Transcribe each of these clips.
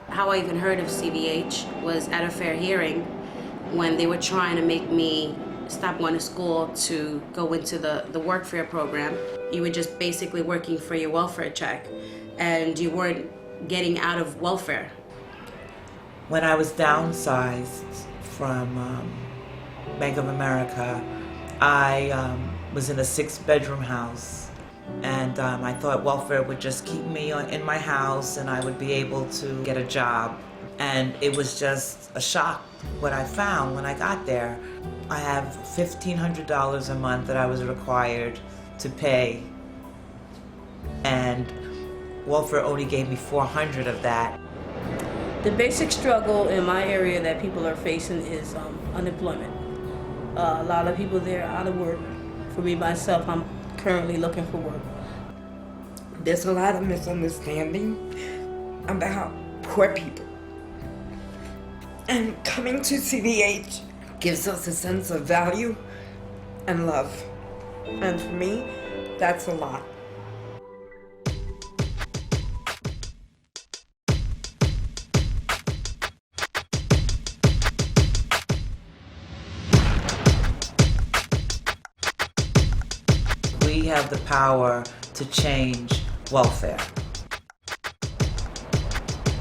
How I even heard of CVH was at a fair hearing when they were trying to make me stop going to school to go into the workfare program. You were just basically working for your welfare check and you weren't getting out of welfare. When I was downsized from Bank of America, I was in a 6-bedroom house. And I thought welfare would just keep me in my house and I would be able to get a job. And it was just a shock what I found when I got there. I have $1,500 a month that I was required to pay. And welfare only gave me $400 of that. The basic struggle in my area that people are facing is unemployment. A lot of people there are out of work. For me, myself, I'm currently looking for work. There's a lot of misunderstanding about poor people. And coming to CVH gives us a sense of value and love. And for me, that's a lot. We have the power to change welfare.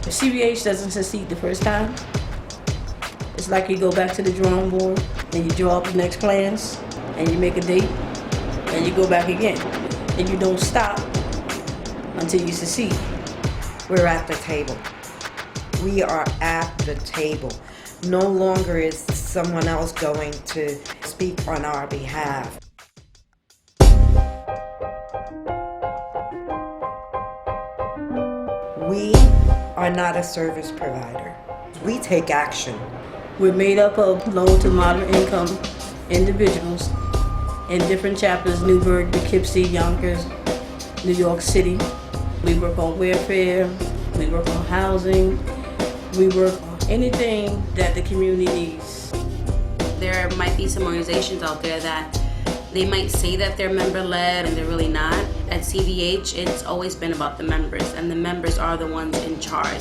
If CVH doesn't succeed the first time, it's like you go back to the drawing board and you draw up the next plans and you make a date and you go back again. And you don't stop until you succeed. We're at the table. We are at the table. No longer is someone else going to speak on our behalf. We are not a service provider. We take action. We're made up of low to moderate income individuals in different chapters: Newburgh, Poughkeepsie, Yonkers, New York City. We work on welfare, we work on housing, we work on anything that the community needs. There might be some organizations out there that they might say that they're member-led and they're really not. At CVH, it's always been about the members, and the members are the ones in charge.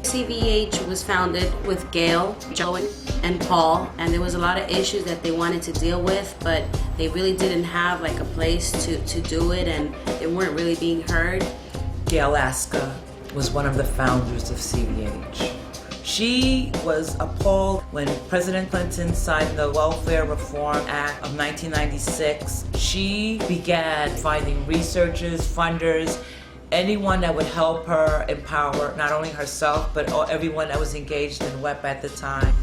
CVH was founded with Gail, Joe, and Paul, and there was a lot of issues that they wanted to deal with, but they really didn't have like a place to do it, and they weren't really being heard. Gail Aska was one of the founders of CVH. She was appalled when President Clinton signed the Welfare Reform Act of 1996. She began finding researchers, funders, anyone that would help her empower not only herself, but everyone that was engaged in WEP at the time.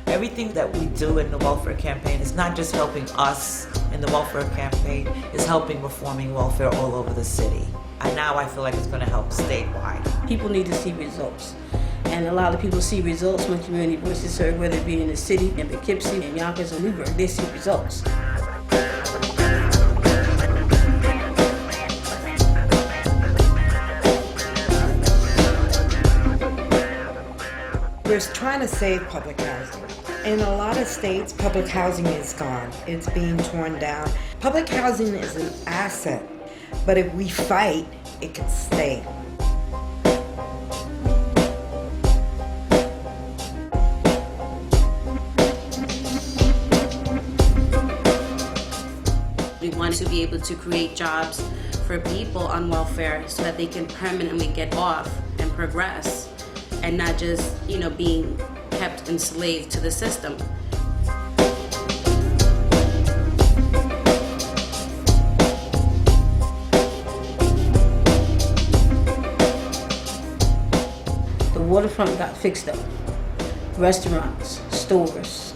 Everything that we do in the welfare campaign is not just helping us in the welfare campaign, it's helping reforming welfare all over the city. And now I feel like it's going to help statewide. People need to see results. And a lot of people see results when community voices serve, whether it be in the city, in Poughkeepsie, in Yonkers, or Newburgh, they see results. We're trying to save public housing. In a lot of states, public housing is gone. It's being torn down. Public housing is an asset, but if we fight, it can stay. We want to be able to create jobs for people on welfare so that they can permanently get off and progress, and not just, being kept enslaved to the system. The waterfront got fixed up. Restaurants, stores.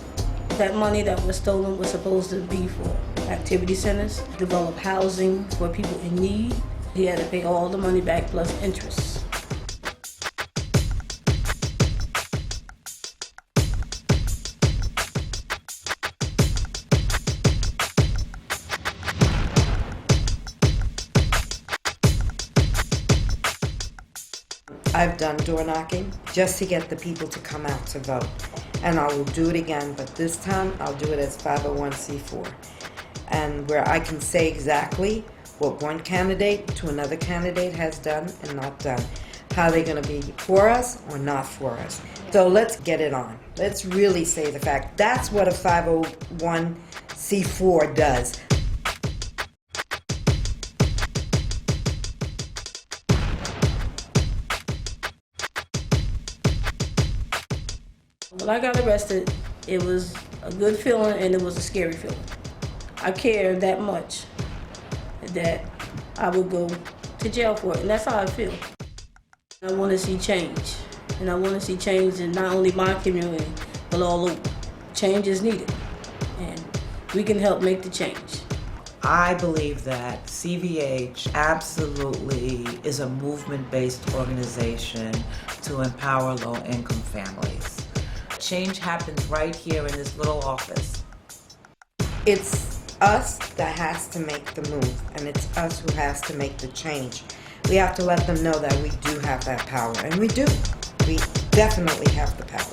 That money that was stolen was supposed to be for activity centers, develop housing for people in need. He had to pay all the money back plus interest. I've done door knocking just to get the people to come out to vote. And I will do it again, but this time I'll do it as 501c4. And where I can say exactly what one candidate to another candidate has done and not done. How they're going to be for us or not for us. So let's get it on. Let's really say the fact. That's what a 501c4 does. When I got arrested, it was a good feeling and it was a scary feeling. I cared that much that I would go to jail for it, and that's how I feel. I want to see change, and I want to see change in not only my community, but all over. Change is needed, and we can help make the change. I believe that CVH absolutely is a movement-based organization to empower low-income families. Change happens right here in this little office. It's us that has to make the move, and it's us who has to make the change. We have to let them know that we do have that power, and we do. We definitely have the power.